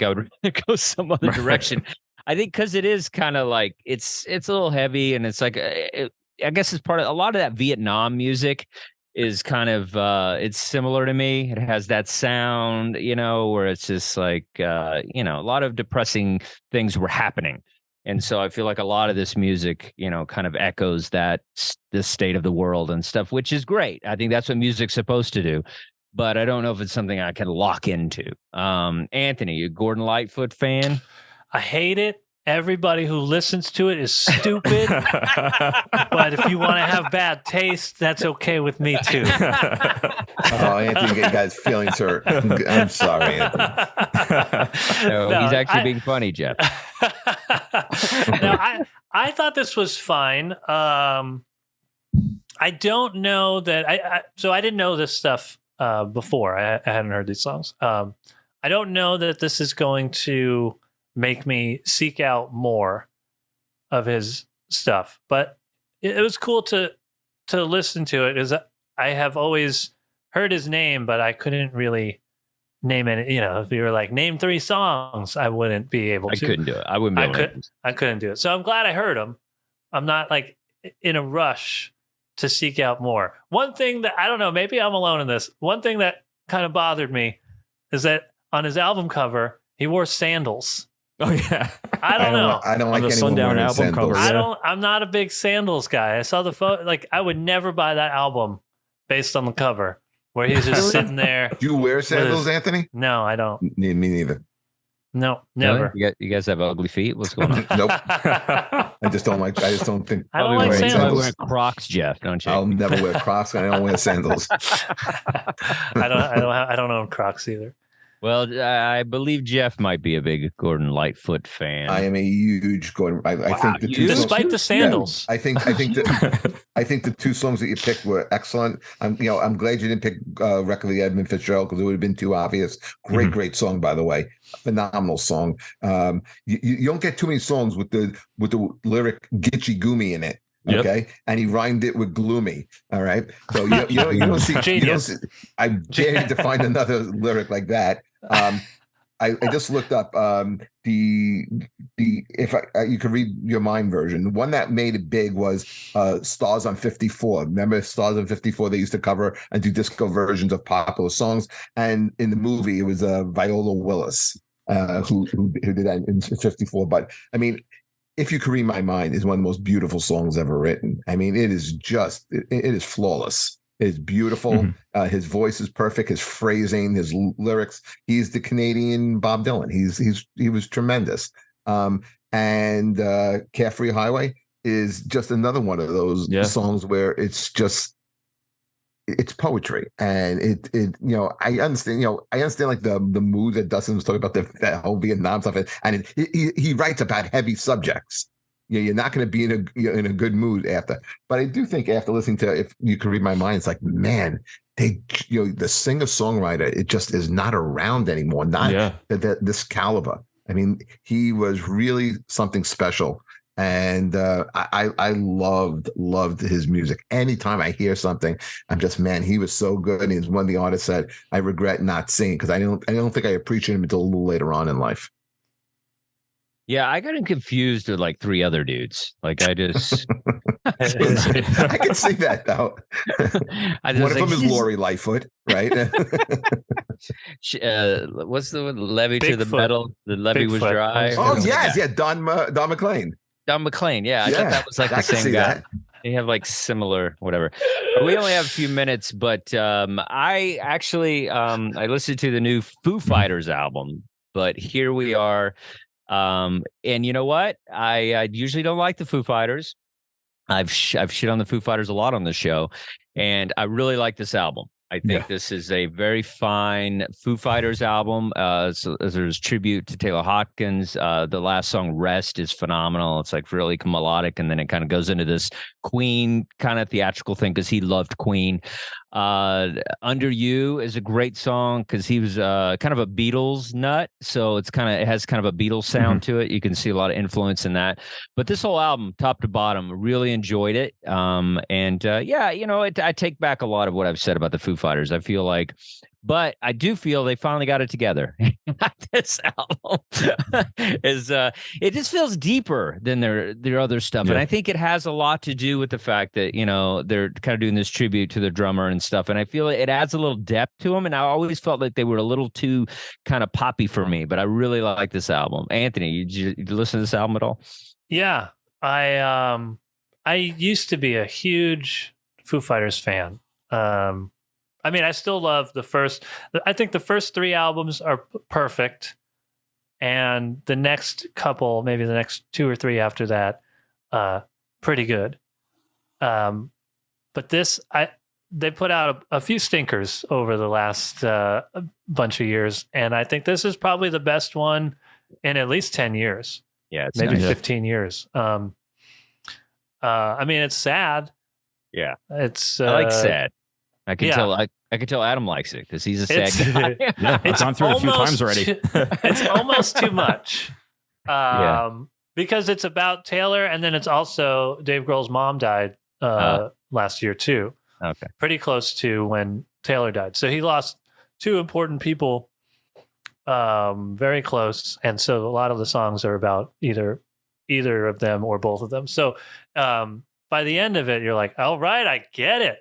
would rather go some other direction. I think because it is kind of like it's a little heavy, and it's like I guess it's part of a lot of that Vietnam music is kind of it's similar to me. It has that sound, where it's just like a lot of depressing things were happening. And so I feel like a lot of this music, kind of echoes the state of the world and stuff, which is great. I think that's what music's supposed to do. But I don't know if it's something I can lock into. Anthony, you a Gordon Lightfoot fan? I hate it. Everybody who listens to it is stupid. But if you want to have bad taste, that's okay with me too. Oh, Anthony, you guys' feelings hurt. I'm sorry, Anthony. No, he's actually being funny, Jeff. No, I thought this was fine. I don't know that so I didn't know this stuff before. I hadn't heard these songs. I don't know that this is going to make me seek out more of his stuff, but it was cool to listen to it, because I have always heard his name, but I couldn't really name any. If you were like, name 3 songs, I wouldn't be able to. I couldn't do it. I wouldn't be able to. I couldn't do it. So I'm glad I heard him. I'm not like in a rush to seek out more. One thing that, I don't know, maybe I'm alone in this. One thing that kind of bothered me is that on his album cover, he wore sandals. Oh yeah, I don't know. I don't on like the anyone Sundown wearing album sandals. cover. I'm not a big sandals guy. I saw the photo. Like, I would never buy that album based on the cover, where he's just sitting there. Do you wear sandals, Anthony? No, I don't. Me neither. No, never. Really? You guys have ugly feet? What's going on? Nope. I just don't think. I don't like wearing sandals. wearing Crocs, Jeff, don't you? I'll never wear Crocs. And I don't wear sandals. I don't own Crocs either. Well, I believe Jeff might be a big Gordon Lightfoot fan. I am a huge Gordon. I think the two despite the sandals. Yeah, I think the 2 songs that you picked were excellent. I'm glad you didn't pick Record of the Edmund Fitzgerald, because it would have been too obvious. Great song, by the way. Phenomenal song. You don't get too many songs with the lyric "Gitchy Goomy" in it. Okay, and he rhymed it with gloomy. All right, so you don't see. I dare you to find another lyric like that. I just looked up you could read your mind version. The one that made it big was Stars on 54. Remember Stars on 54? They used to cover and do disco versions of popular songs. And in the movie, it was Viola Willis who did that in 54. But I mean, If You Could Read My Mind is one of the most beautiful songs ever written. I mean, it is flawless. It is beautiful. His voice is perfect. His phrasing, his lyrics. He's the Canadian Bob Dylan. He was tremendous. And Carefree Highway is just another one of those songs where it's poetry, and I understand like the mood that Dustin was talking about, that whole Vietnam stuff, and he writes about heavy subjects. You're not going to be in a good mood after. But I do think after listening to If You Could Read My Mind, it's like, man, the singer-songwriter, it just is not around anymore. Not this caliber. I mean, he was really something special. And I loved his music. Anytime I hear something, I'm just, man, he was so good. And he's one of the artists that I regret not seeing, because I don't think I appreciated him until a little later on in life. Yeah, I got him confused with like 3 other dudes. Like I just, I can see that though. One of them is Lori Lightfoot, right? What's the one? Levy to the metal. The levee was dry. Oh yes, Don McLean. Don McLean. Yeah, I thought that was like the same guy. That. They have like similar whatever. We only have a few minutes, but I actually I listened to the new Foo Fighters album, but here we are. And you know what? I usually don't like the Foo Fighters. I've shit on the Foo Fighters a lot on this show, and I really like this album. I think this is a very fine Foo Fighters album. So there's tribute to Taylor Hawkins. The last song, Rest, is phenomenal. It's like really melodic, and then it kind of goes into this Queen kind of theatrical thing, because he loved Queen. Under You is a great song, because he was kind of a Beatles nut, so it has kind of a Beatles sound to it. You can see a lot of influence in that. But this whole album, top to bottom, really enjoyed it. I take back a lot of what I've said about the Foo Fighters. I feel like But I do feel they finally got it together. This album is it just feels deeper than their other stuff. And I think it has a lot to do with the fact that, they're kind of doing this tribute to the drummer and stuff. And I feel it adds a little depth to them. And I always felt like they were a little too kind of poppy for me, but I really like this album. Anthony, did you listen to this album at all? Yeah. I used to be a huge Foo Fighters fan. I mean, I still love I think the first 3 albums are perfect. And the next couple, maybe the next 2 or 3 after that, pretty good. But they put out a few stinkers over the last bunch of years. And I think this is probably the best one in at least 10 years. Yeah, it's maybe 15 years. I mean, it's sad. Yeah. It's I like sad. I can tell I can tell Adam likes it because he's a sad guy. Yeah, it's gone through it a few times already. It's almost too much. Because it's about Taylor, and then it's also Dave Grohl's mom died last year too. Okay. Pretty close to when Taylor died. So he lost 2 important people very close. And so a lot of the songs are about either of them or both of them. So by the end of it, you're like, all right, I get it.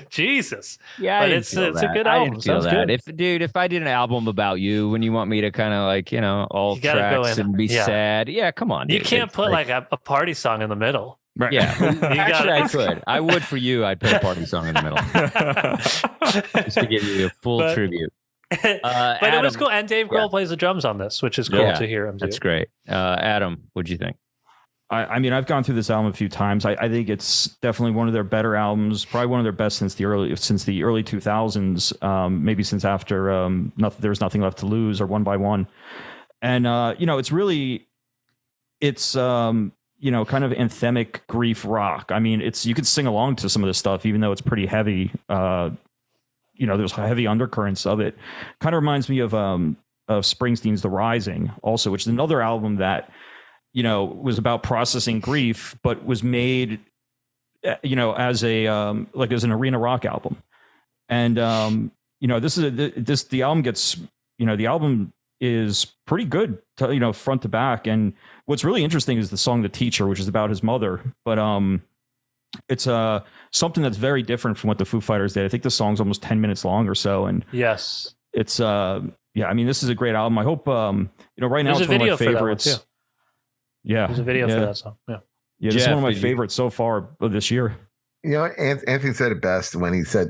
Jesus. Yeah, but it's a good album. I didn't feel that. If I did an album about you, when you want me to kind of like, all tracks and be sad. Yeah, come on. You can't put like a party song in the middle. Right. Yeah. Actually, I could. I would for you. I'd put a party song in the middle. Just to give you a full tribute. But Adam, it was cool. And Dave Grohl plays the drums on this, which is cool to hear him do. That's great. Adam, what'd you think? I mean, I've gone through this album a few times. I think it's definitely one of their better albums, probably one of their best since the early 2000s, maybe since after There's Nothing Left to Lose or One by One. And, it's really, it's kind of anthemic grief rock. I mean, you could sing along to some of this stuff, even though it's pretty heavy. There's heavy undercurrents of it. Kind of reminds me of Springsteen's The Rising also, which is another album that, was about processing grief, but was made, as an arena rock album. And, the album gets, the album is pretty good, front to back. And what's really interesting is the song The Teacher, which is about his mother. But it's something that's very different from what the Foo Fighters did. I think the song's almost 10 minutes long or so. And yes, it's, I mean, this is a great album. I hope, right now it's one of my favorites. Yeah, there's a video for that song. Yeah, this is one of my favorites so far of this year. Anthony said it best when he said,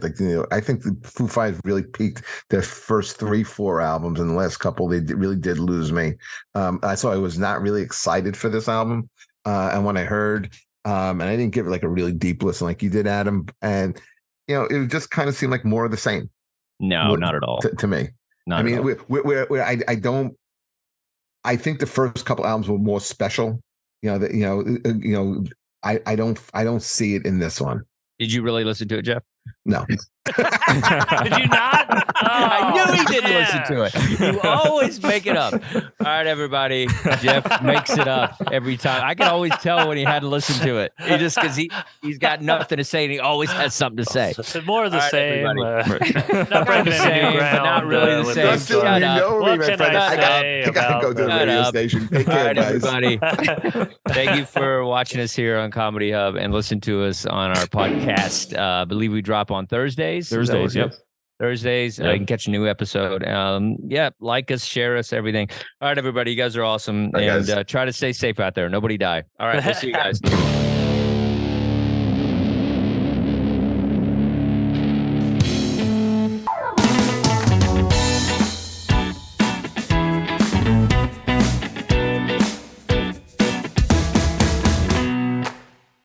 I think the Foo Fighters really peaked their first 3-4 albums, and the last couple they really did lose me. So I was not really excited for this album, and when I heard, and I didn't give it like a really deep listen like you did, Adam, and it just kind of seemed like more of the same. No, not at all to me. I mean, I don't. I think the first couple albums were more special. I don't see it in this one. Did you really listen to it, Jeff? No. Did you not? Oh, I knew he didn't listen to it. You always make it up. All right, everybody. Jeff makes it up every time. I can always tell when he had to listen to it. Just because he's got nothing to say and he always has something to say. So more of the same. Not breaking any new ground, but not really the same. Dustin, Shut up. What can I say? I gotta go to the radio station. Take care, guys. Everybody. Thank you for watching us here on Comedy Hub and listen to us on our podcast. I believe we drop on Thursdays. Yep. Thursdays. You can catch a new episode. Like us, share us, everything. All right, everybody. You guys are awesome. Try to stay safe out there. Nobody die. All right. We'll see you guys.